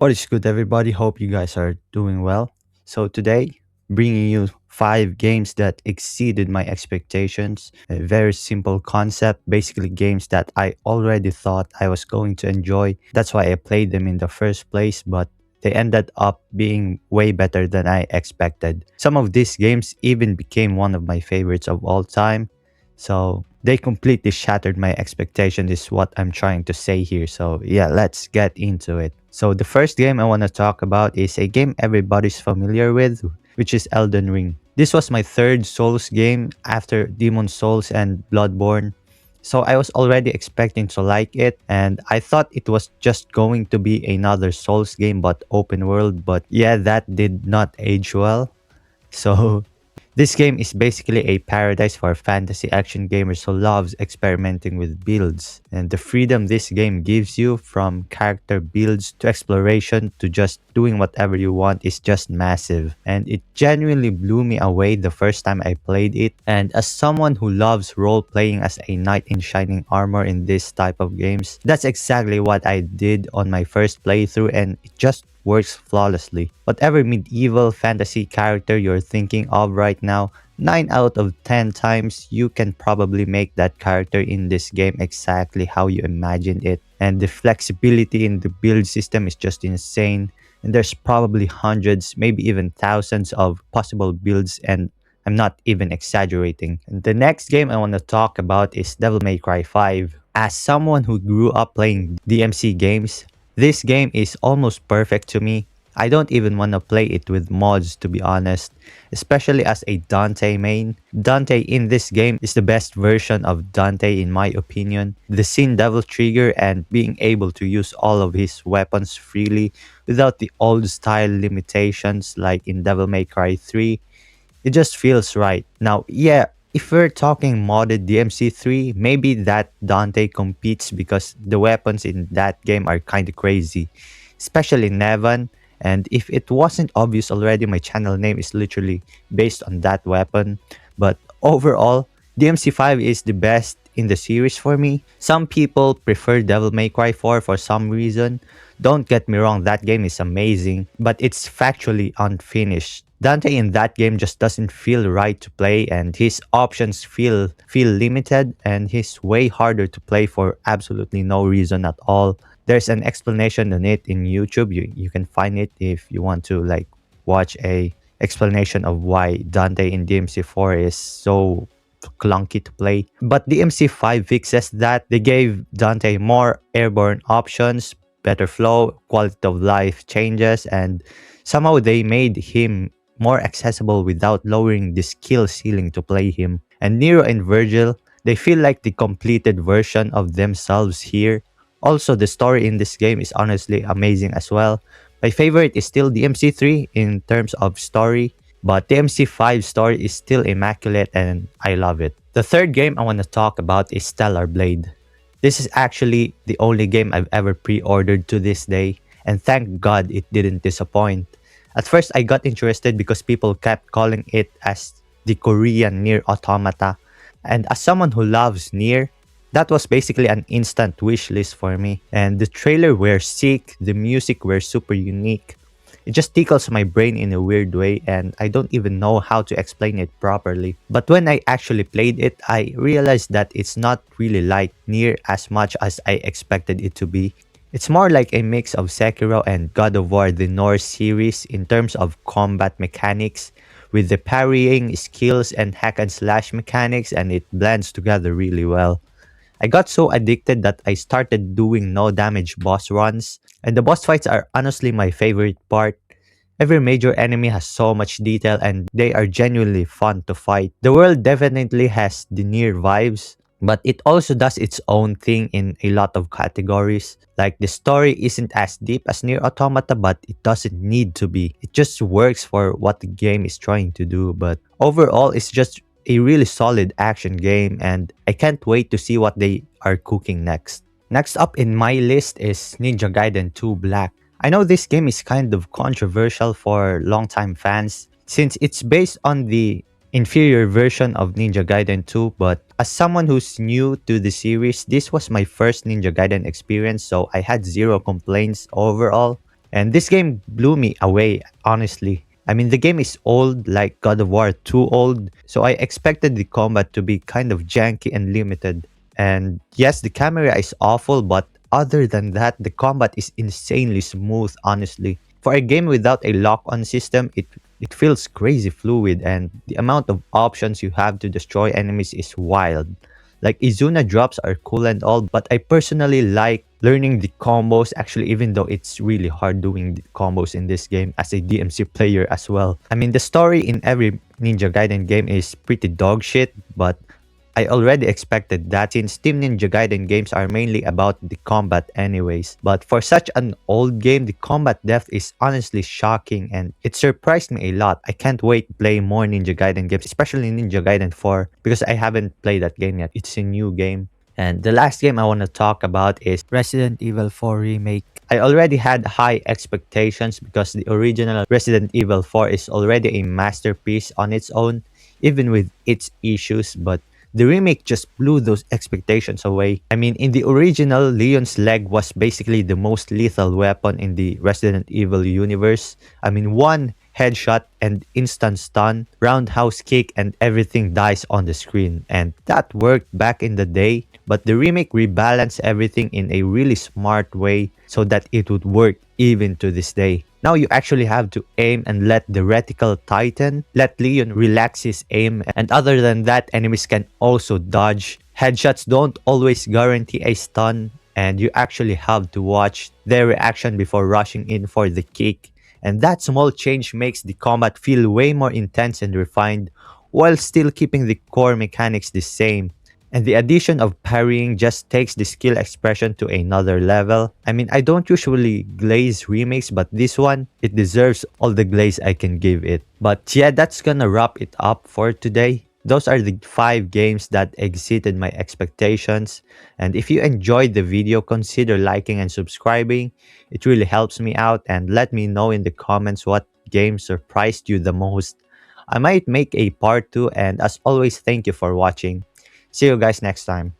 What is good, everybody? Hope you guys are doing well. So, today, bringing you 5 games that exceeded my expectations. A very simple concept, basically, games that I already thought I was going to enjoy. That's why I played them in the first place, but they ended up being way better than I expected. Some of these games even became one of my favorites of all time. So, they completely shattered my expectation is what I'm trying to say here. So yeah, let's get into it. So the first game I want to talk about is a game everybody's familiar with, which is Elden Ring. This was my third Souls game after Demon Souls and Bloodborne. So I was already expecting to like it, and I thought it was just going to be another Souls game but open world, but yeah, that did not age well. So this game is basically a paradise for fantasy action gamers who loves experimenting with builds. And the freedom this game gives you, from character builds to exploration to just doing whatever you want, is just massive. And it genuinely blew me away the first time I played it. And as someone who loves role playing as a knight in shining armor in this type of games, that's exactly what I did on my first playthrough, and it just works flawlessly. Whatever medieval fantasy character you're thinking of right now, 9 out of 10 times you can probably make that character in this game exactly how you imagined it. And the flexibility in the build system is just insane. And there's probably hundreds, maybe even thousands of possible builds, and I'm not even exaggerating. And the next game I want to talk about is Devil May Cry 5. As someone who grew up playing DMC games, this game is almost perfect to me. I don't even want to play it with mods, to be honest, especially as a Dante main. Dante in this game is the best version of Dante in my opinion. The Sin Devil trigger and being able to use all of his weapons freely without the old style limitations like in Devil May Cry 3, it just feels right. Now, yeah, if we're talking modded DMC3, maybe that Dante competes because the weapons in that game are kind of crazy, especially Nevan. And if it wasn't obvious already, my channel name is literally based on that weapon. But overall, DMC5 is the best in the series for me. Some people prefer Devil May Cry 4 for some reason. Don't get me wrong, that game is amazing, but it's factually unfinished. Dante in that game just doesn't feel right to play, and his options feel limited, and he's way harder to play for absolutely no reason at all. There's an explanation on it in YouTube. You can find it if you want to like watch a explanation of why Dante in DMC4 is so clunky to play. But DMC5 fixes that. They gave Dante more airborne options, better flow, quality of life changes, and somehow they made him more accessible without lowering the skill ceiling to play him. And Nero and Virgil, they feel like the completed version of themselves here. Also, the story in this game is honestly amazing as well. My favorite is still DMC3 in terms of story, but DMC5 story is still immaculate and I love it. The third game I want to talk about is Stellar Blade. This is actually the only game I've ever pre-ordered to this day, and thank God it didn't disappoint. At first, I got interested because people kept calling it as the Korean Nier Automata, and as someone who loves Nier, that was basically an instant wish list for me. And the trailer were sick, the music were super unique. It just tickles my brain in a weird way, and I don't even know how to explain it properly. But when I actually played it, I realized that it's not really like Nier as much as I expected it to be. It's more like a mix of Sekiro and God of War the Norse series in terms of combat mechanics, with the parrying skills and hack and slash mechanics, and it blends together really well. I got so addicted that I started doing no damage boss runs, and the boss fights are honestly my favorite part. Every major enemy has so much detail and they are genuinely fun to fight. The world definitely has the near vibes, but it also does its own thing in a lot of categories. Like the story isn't as deep as Near Automata, but it doesn't need to be. It just works for what the game is trying to do. But overall, it's just a really solid action game, and I can't wait to see what they are cooking next. Next up in my list is Ninja Gaiden 2 Black. I know this game is kind of controversial for longtime fans since it's based on the inferior version of Ninja Gaiden 2, but as someone who's new to the series, this was my first Ninja Gaiden experience, so I had zero complaints overall. And this game blew me away, honestly. I mean, the game is old, like God of War 2 old, so I expected the combat to be kind of janky and limited. And yes, the camera is awful, but other than that, the combat is insanely smooth, honestly. For a game without a lock-on system, it feels crazy fluid, and the amount of options you have to destroy enemies is wild. Like Izuna drops are cool and all, but I personally like learning the combos actually, even though it's really hard doing the combos in this game as a DMC player as well. I mean, the story in every Ninja Gaiden game is pretty dog shit, but I already expected that since Team Ninja Gaiden games are mainly about the combat anyways. But for such an old game, the combat depth is honestly shocking and it surprised me a lot. I can't wait to play more Ninja Gaiden games, especially Ninja Gaiden 4 because I haven't played that game yet. It's a new game. And the last game I want to talk about is Resident Evil 4 Remake. I already had high expectations because the original Resident Evil 4 is already a masterpiece on its own, even with its issues, but the remake just blew those expectations away. I mean, in the original, Leon's leg was basically the most lethal weapon in the Resident Evil universe. I mean, one headshot and instant stun, roundhouse kick, and everything dies on the screen. And that worked back in the day, but the remake rebalanced everything in a really smart way so that it would work even to this day. Now you actually have to aim and let the reticle tighten, let Leon relax his aim, and other than that, enemies can also dodge. Headshots don't always guarantee a stun, and you actually have to watch their reaction before rushing in for the kick. And that small change makes the combat feel way more intense and refined, while still keeping the core mechanics the same. And the addition of parrying just takes the skill expression to another level. I mean, I don't usually glaze remakes, but this one, it deserves all the glaze I can give it. But yeah, that's gonna wrap it up for today. Those are the 5 games that exceeded my expectations. And if you enjoyed the video, consider liking and subscribing. It really helps me out, and let me know in the comments what game surprised you the most. I might make a part 2, and as always, thank you for watching. See you guys next time.